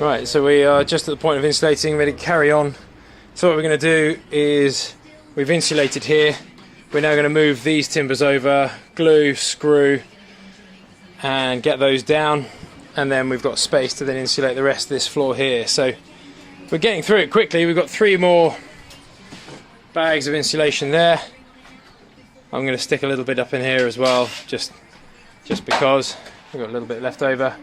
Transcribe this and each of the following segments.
Right, so we are just at the point of insulating, ready to carry on. So what we're going to do is, we've insulated here, we're now going to move these timbers over, glue, screw, and get those down, and then we've got space to then insulate the rest of this floor here. So we're getting through it quickly. We've got 3 more bags of insulation there. I'm going to stick a little bit up in here as well, just because we've got a little bit left over.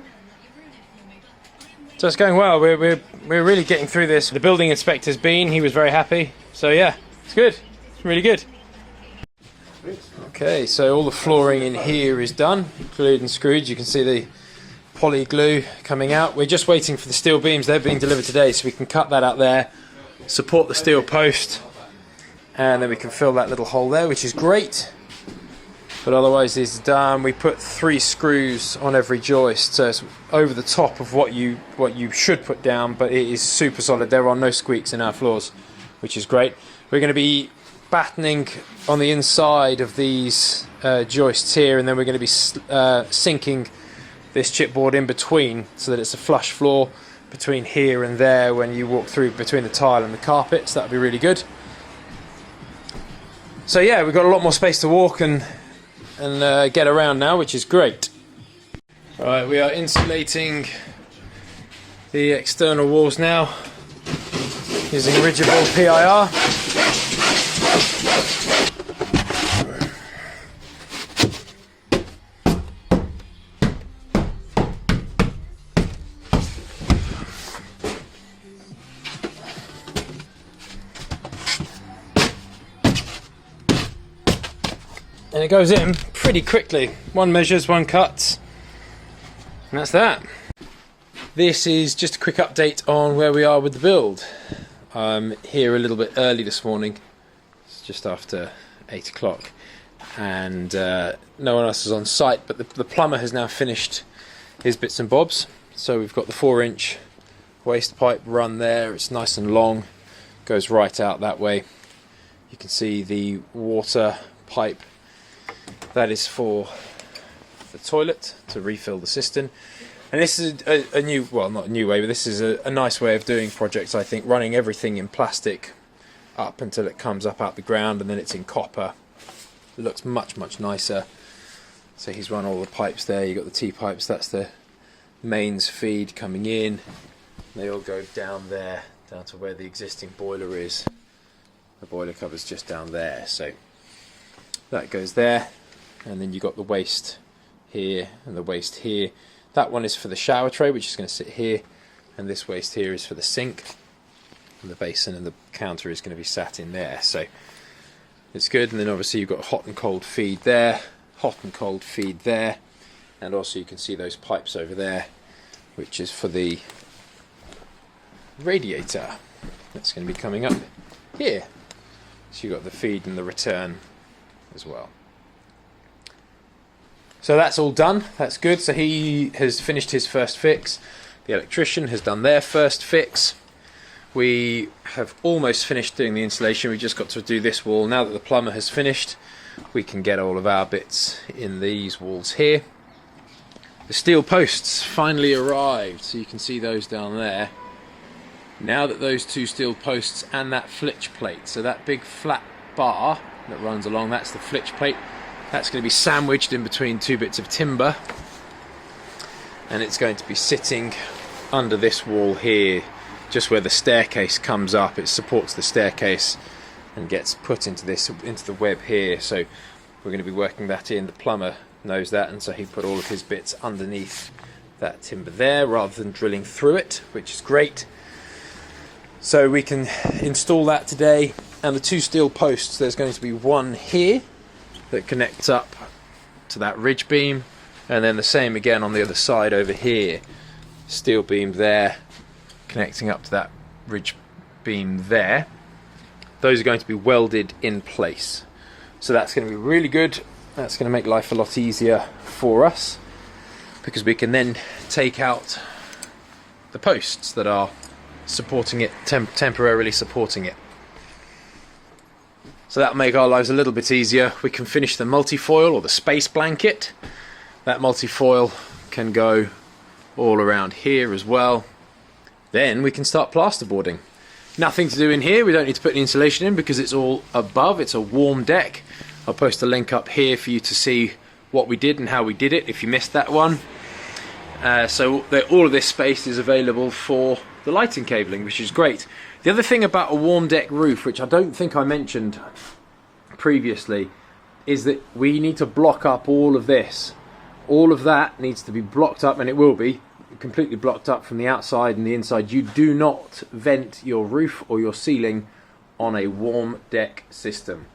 So it's going well. We're really getting through this. The building inspector's been, he was very happy. So yeah, it's good. It's really good. Okay, so all the flooring in here is done, glued and screwed. You can see the poly glue coming out. We're just waiting for the steel beams. They're being delivered today, so we can cut that out there, support the steel post, and then we can fill that little hole there, which is great. But otherwise this is done. We put 3 screws on every joist, so it's over the top of what you should put down, but it is super solid. There are no squeaks in our floors, which is great. We're going to be battening on the inside of these joists here, and then we're going to be sinking this chipboard in between so that it's a flush floor between here and there when you walk through between the tile and the carpet. So that'll be really good. So yeah, we've got a lot more space to walk and get around now, which is great. Right, we are insulating the external walls now using rigidable PIR. And it goes in pretty quickly. One measures, one cuts, and that's that. This is just a quick update on where we are with the build. I'm here a little bit early this morning. It's just after 8 o'clock, and no one else is on site, but the plumber has now finished his bits and bobs. So we've got the 4-inch waste pipe run there. It's nice and long, goes right out that way. You can see the water pipe. That is for the toilet, to refill the cistern. And this is a new, well, not a new way, but this is a nice way of doing projects, I think, running everything in plastic up until it comes up out the ground, and then it's in copper. It looks much, much nicer. So he's run all the pipes there. You've got the T-pipes, that's the mains feed coming in. They all go down there, down to where the existing boiler is. The boiler cover's just down there, so that goes there. And then you've got the waste here and the waste here. That one is for the shower tray, which is going to sit here, and this waste here is for the sink, and the basin and the counter is going to be sat in there. So it's good. And then obviously you've got hot and cold feed there, hot and cold feed there, and also you can see those pipes over there, which is for the radiator that's going to be coming up here. So you've got the feed and the return as well. So that's all done, that's good. So he has finished his first fix. The electrician has done their first fix. We have almost finished doing the insulation. We just got to do this wall. Now that the plumber has finished, we can get all of our bits in these walls here. The steel posts finally arrived, so you can see those down there. Now that those 2 steel posts and that flitch plate, so that big flat bar that runs along, that's the flitch plate. That's going to be sandwiched in between 2 bits of timber, and it's going to be sitting under this wall here, just where the staircase comes up. It supports the staircase and gets put into the web here. So we're going to be working that in. The plumber knows that, and so he put all of his bits underneath that timber there rather than drilling through it, which is great. So we can install that today. And the 2 steel posts, there's going to be one here that connects up to that ridge beam, and then the same again on the other side over here. Steel beam there connecting up to that ridge beam there. Those are going to be welded in place, so that's going to be really good. That's going to make life a lot easier for us, because we can then take out the posts that are supporting it, temporarily supporting it. So that'll make our lives a little bit easier. We can finish the multifoil or the space blanket. That multifoil can go all around here as well. then we can start plasterboarding. Nothing to do in here, we don't need to put the insulation in because it's all above, it's a warm deck. I'll post a link up here for you to see what we did and how we did it if you missed that one. So all of this space is available for the lighting cabling, which is great. The other thing about a warm deck roof, which I don't think I mentioned previously, is that we need to block up all of this. All of that needs to be blocked up, and it will be completely blocked up from the outside and the inside. You do not vent your roof or your ceiling on a warm deck system.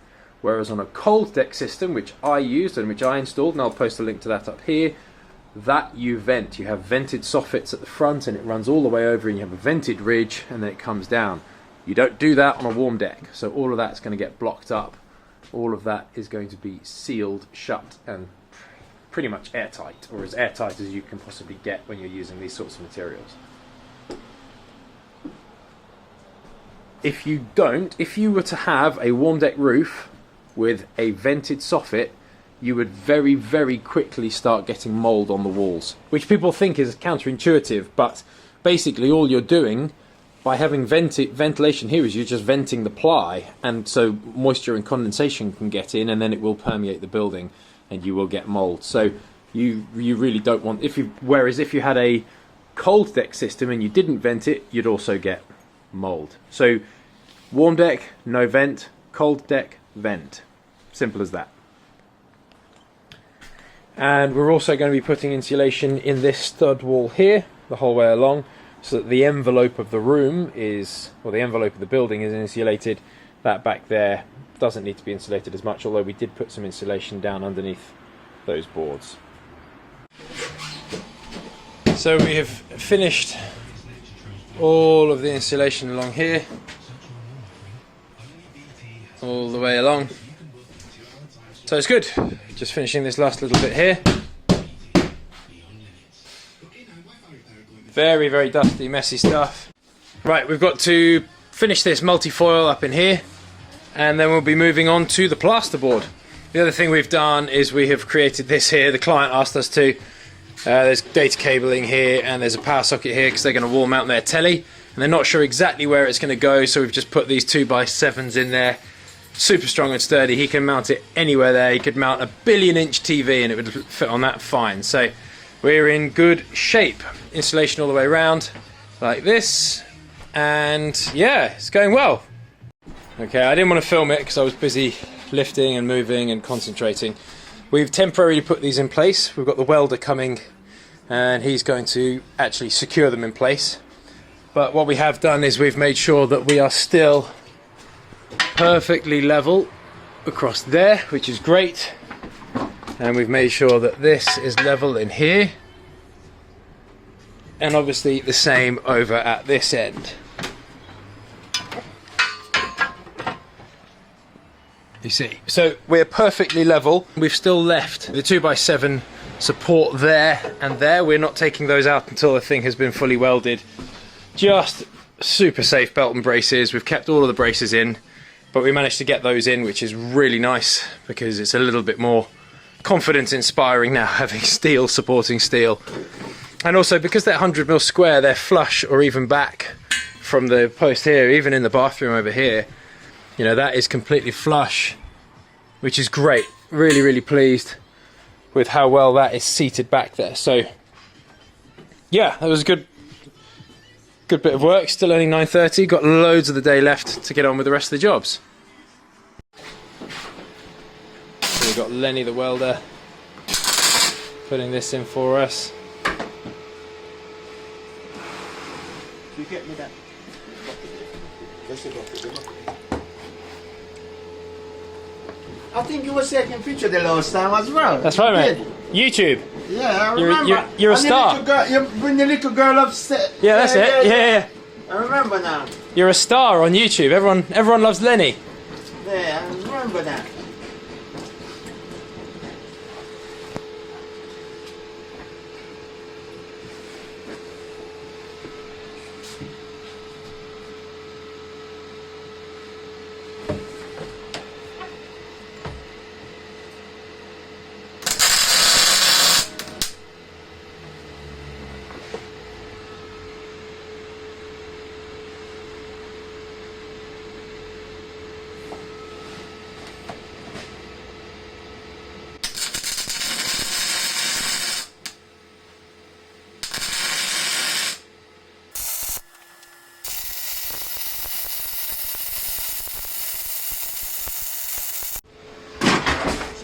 Whereas on a cold deck system, which I used and which I installed, and I'll post a link to that up here, that you vent. You have vented soffits at the front and it runs all the way over, and you have a vented ridge and then it comes down. You don't do that on a warm deck, so all of that's going to get blocked up. All of that is going to be sealed shut and pretty much airtight, or as airtight as you can possibly get when you're using these sorts of materials. If you were to have a warm deck roof with a vented soffit, you would very, very quickly start getting mold on the walls, which people think is counterintuitive, but basically all you're doing by having ventilation here is you're just venting the ply, and so moisture and condensation can get in, and then it will permeate the building and you will get mold. So you really don't want, whereas if you had a cold deck system and you didn't vent it, you'd also get mold. So warm deck, no vent; cold deck, vent. Simple as that. And we're also going to be putting insulation in this stud wall here the whole way along, so that the envelope of the room is, or the envelope of the building is insulated. That back there doesn't need to be insulated as much, although we did put some insulation down underneath those boards. So we have finished all of the insulation along here, all the way along. So it's good. Just finishing this last little bit here. Very, very dusty, messy stuff. Right, we've got to finish this multi-foil up in here, and then we'll be moving on to the plasterboard. The other thing we've done is we have created this here. The client asked us to. There's data cabling here, and there's a power socket here because they're going to wall mount their telly, and they're not sure exactly where it's going to go, so we've just put these 2x7s in there. Super strong and sturdy. He can mount it anywhere there. He could mount a 1 billion-inch TV and it would fit on that fine. So we're in good shape. Insulation all the way around like this, and yeah, it's going well. Okay, I didn't want to film it because I was busy lifting and moving and concentrating. We've temporarily put these in place. We've got the welder coming and he's going to actually secure them in place. But what we have done is we've made sure that we are still perfectly level across there, which is great, and we've made sure that this is level in here, and obviously the same over at this end. You see, so we're perfectly level. We've still left the 2x7 support there and there. We're not taking those out until the thing has been fully welded. Just super safe belt and braces. We've kept all of the braces in, but we managed to get those in, which is really nice because it's a little bit more confidence inspiring now having steel supporting steel. And also because they're 100mm square, they're flush or even back from the post here, even in the bathroom over here. You know, that is completely flush, which is great. Really, really pleased with how well that is seated back there. So yeah, that was a good bit of work. Still only 9:30. Got loads of the day left to get on with the rest of the jobs. So we've got Lenny the welder putting this in for us. You get me that? I think you were taking picture the last time as well. That's right, mate. YouTube. Yeah, I remember. You're a star. You bring the little girl upstairs. Yeah, that's it. Yeah. I remember now. You're a star on YouTube. Everyone loves Lenny. Yeah, I remember that.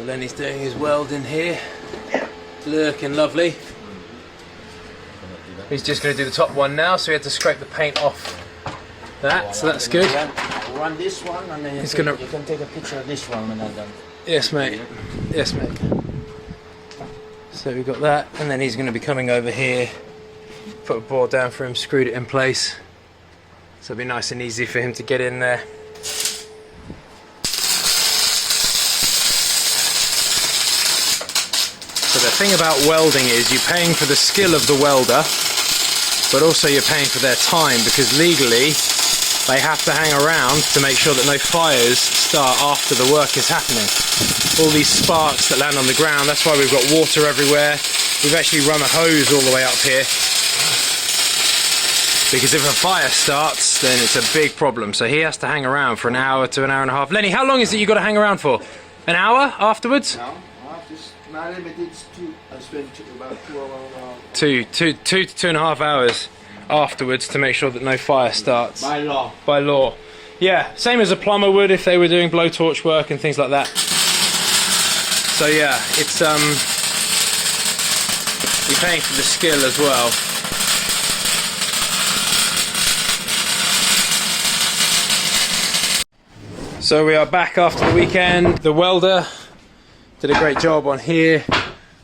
So Lenny's doing his welding here. Looking lovely. He's just going to do the top one now, so he had to scrape the paint off that, so that's good. Run this one and then you can take a picture of this one when I'm done. Yes, mate. Yes, mate. So we've got that, and then he's going to be coming over here, put a board down for him, screwed it in place. So it'll be nice and easy for him to get in there. So the thing about welding is you're paying for the skill of the welder, but also you're paying for their time, because legally they have to hang around to make sure that no fires start after the work is happening. All these sparks that land on the ground, that's why we've got water everywhere. We've actually run a hose all the way up here, because if a fire starts, then it's a big problem. So he has to hang around for an hour to an hour and a half. Lenny, how long is it you've got to hang around for? An hour afterwards? No, my limit is 2. I spend about 2 hours. Two to 2.5 hours afterwards to make sure that no fire starts. By law. By law. Yeah, same as a plumber would if they were doing blowtorch work and things like that. So yeah, it's you're paying for the skill as well. So we are back after the weekend. The welder did a great job on here,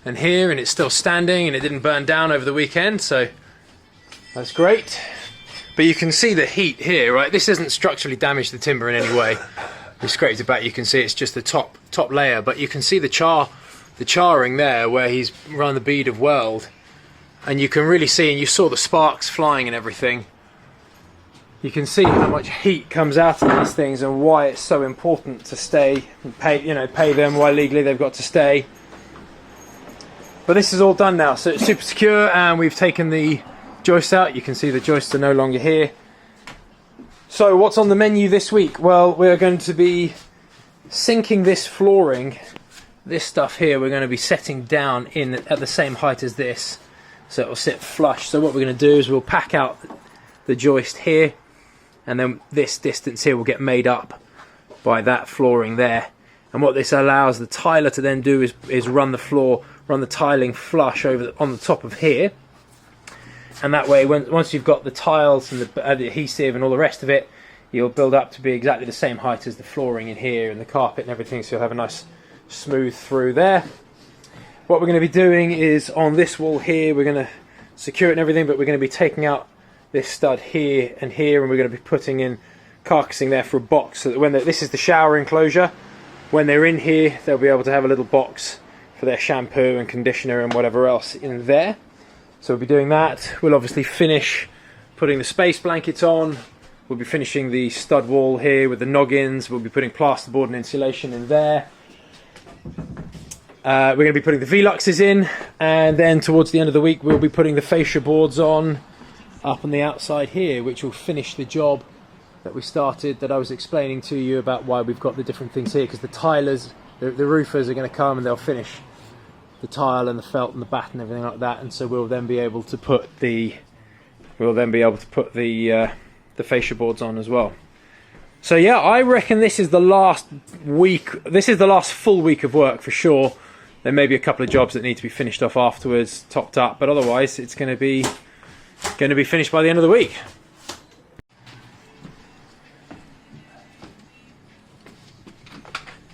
and it's still standing, and it didn't burn down over the weekend, so that's great. But you can see the heat here, right? This isn't structurally damaged the timber in any way. We scraped it back, you can see it's just the top layer, but you can see the charring there where he's run the bead of weld, and you can really see, and you saw the sparks flying and everything. You can see how much heat comes out of these things and why it's so important to stay and pay them, why legally they've got to stay. But this is all done now, so it's super secure, and we've taken the joists out. You can see the joists are no longer here. So what's on the menu this week? Well, we're going to be sinking this flooring, this stuff here, we're going to be setting down in at the same height as this, so it will sit flush. So what we're going to do is we'll pack out the joist here, and then this distance here will get made up by that flooring there. And what this allows the tiler to then do is run the tiling flush on the top of here. And that way, once you've got the tiles and the adhesive and all the rest of it, you'll build up to be exactly the same height as the flooring in here and the carpet and everything, so you'll have a nice smooth through there. What we're going to be doing is on this wall here, we're going to secure it and everything, but we're going to be taking out this stud here and here, and we're going to be putting in carcassing there for a box, so that when this is the shower enclosure, when they're in here, they'll be able to have a little box for their shampoo and conditioner and whatever else in there. So we'll be doing that. We'll obviously finish putting the space blankets on. We'll be finishing the stud wall here with the noggins. We'll be putting plasterboard and insulation in there. We're going to be putting the V-Luxes in, and then towards the end of the week we'll be putting the fascia boards on up on the outside here, which will finish the job that we started, that I was explaining to you about why we've got the different things here, because the tilers, the roofers are going to come and they'll finish the tile and the felt and the bat and everything like that, and so we'll then be able to put the fascia boards on as well. So yeah, I reckon this is the last week. This is the last full week of work for sure. There may be a couple of jobs that need to be finished off afterwards, topped up, but otherwise it's going to be finished by the end of the week.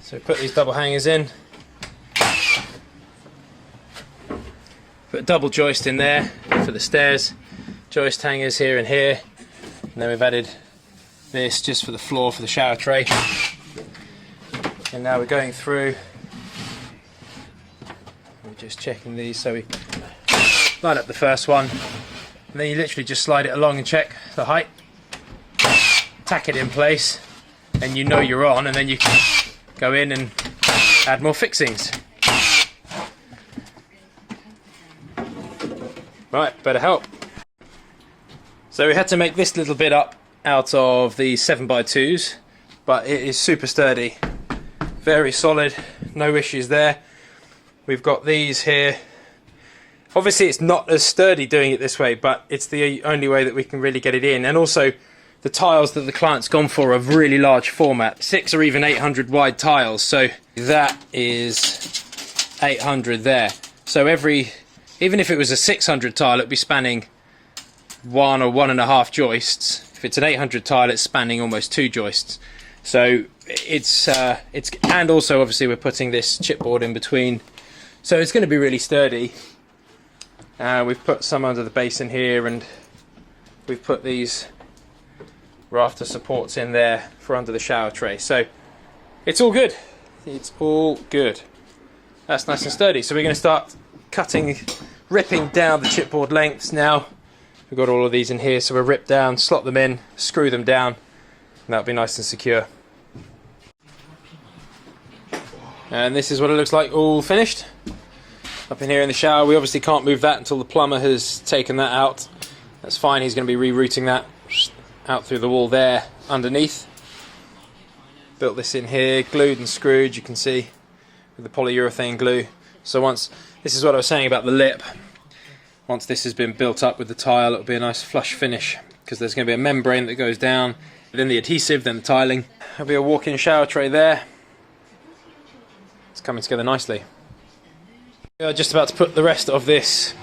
So put these double hangers in. Put a double joist in there for the stairs, joist hangers here and here, and then we've added this just for the floor for the shower tray. And now we're going through, we're just checking these, so we line up the first one, and then you literally just slide it along and check the height, tack it in place, and you know you're on, and then you can go in and add more fixings. Right, better help. So we had to make this little bit up out of the 7x2s, but it is super sturdy, very solid, no issues there. We've got these here. Obviously it's not as sturdy doing it this way, but it's the only way that we can really get it in. And also the tiles that the client's gone for are really large format, 6 or even 800 wide tiles. So that is 800 there. So even if it was a 600 tile, it'd be spanning 1 or 1.5 joists. If it's an 800 tile, it's spanning almost 2 joists. So it's and also obviously we're putting this chipboard in between, so it's going to be really sturdy. We've put some under the basin here, and we've put these rafter supports in there for under the shower tray. So it's all good. It's all good. That's nice and sturdy. So we're going to start ripping down the chipboard lengths now. We've got all of these in here, so we'll rip down, slot them in, screw them down, and that'll be nice and secure. And this is what it looks like all finished. Up in here in the shower, we obviously can't move that until the plumber has taken that out. That's fine, he's going to be rerouting that out through the wall there underneath. Built this in here, glued and screwed, you can see, with the polyurethane glue. So this is what I was saying about the lip. Once this has been built up with the tile, it'll be a nice flush finish, because there's going to be a membrane that goes down, then the adhesive, then the tiling. There'll be a walk-in shower tray there. It's coming together nicely. We are just about to put the rest of this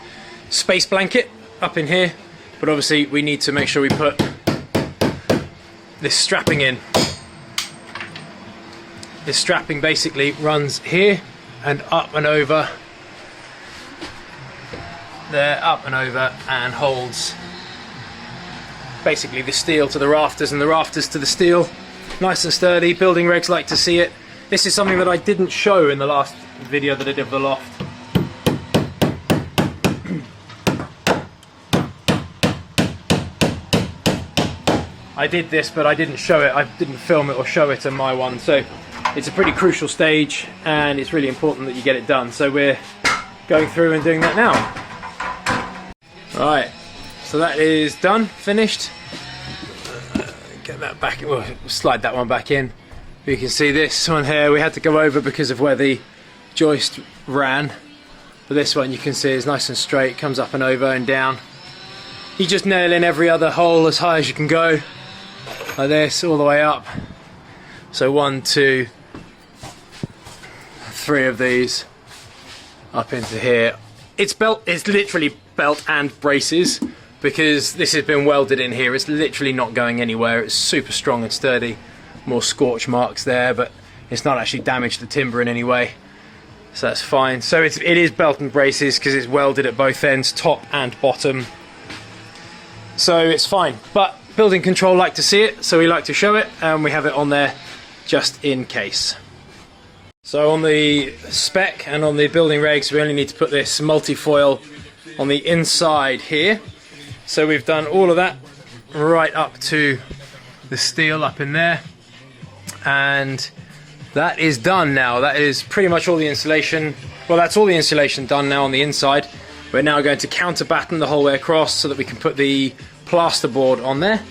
space blanket up in here, but obviously we need to make sure we put this strapping in. This strapping basically runs here and up and over there, up and over, and holds basically the steel to the rafters and the rafters to the steel. Nice and sturdy. Building regs like to see it. This is something that I didn't show in the last video that I did of the loft. I did this, but I didn't show it. I didn't film it or show it in my one, so it's a pretty crucial stage, and it's really important that you get it done. So we're going through and doing that now. Right, so that is done, finished. Get that back, we'll slide that one back in. You can see this one here, we had to go over because of where the joist ran. But this one you can see is nice and straight, comes up and over and down. You just nail in every other hole as high as you can go, like this, all the way up. So 1, 2, 3 of these up into here. It's literally belt and braces, because this has been welded in here. It's literally not going anywhere. It's super strong and sturdy. More scorch marks there, but it's not actually damaged the timber in any way, so that's fine. So it is belt and braces because it's welded at both ends, top and bottom, so it's fine. But building control like to see it, so we like to show it, and we have it on there just in case. So on the spec and on the building regs, we only need to put this multi-foil on the inside here. So we've done all of that right up to the steel up in there, and that is done now. That is pretty much all the insulation. Well, that's all the insulation done now on the inside. We're now going to counter batten the whole way across so that we can put the plasterboard on there,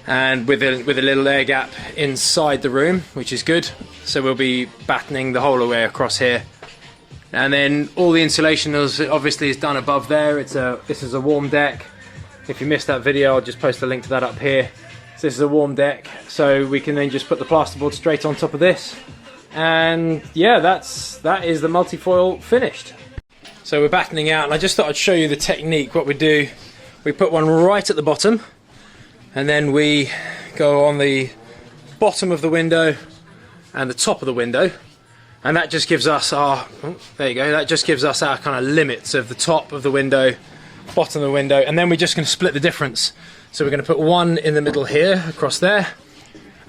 and with a little air gap inside the room, which is good. So we'll be battening the whole way across here, and then all the insulation obviously is done above there. This is a warm deck. If you missed that video, I'll just post a link to that up here. So this is a warm deck, so we can then just put the plasterboard straight on top of this, and yeah, that is the multi-foil finished. So we're battening out, and I just thought I'd show you the technique. What we do, we put one right at the bottom, and then we go on the bottom of the window and the top of the window, and that just gives us our, there you go, that just gives us our kind of limits of the top of the window, bottom of the window, and then we're just going to split the difference. So we're going to put one in the middle here, across there,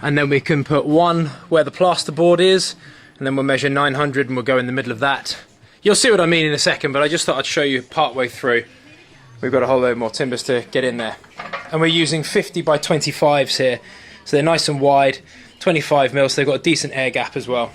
and then we can put one where the plasterboard is, and then we'll measure 900 and we'll go in the middle of that. You'll see what I mean in a second, but I just thought I'd show you part way through. We've got a whole load more timbers to get in there. And we're using 50 by 25s here, so they're nice and wide, 25 mil, so they've got a decent air gap as well.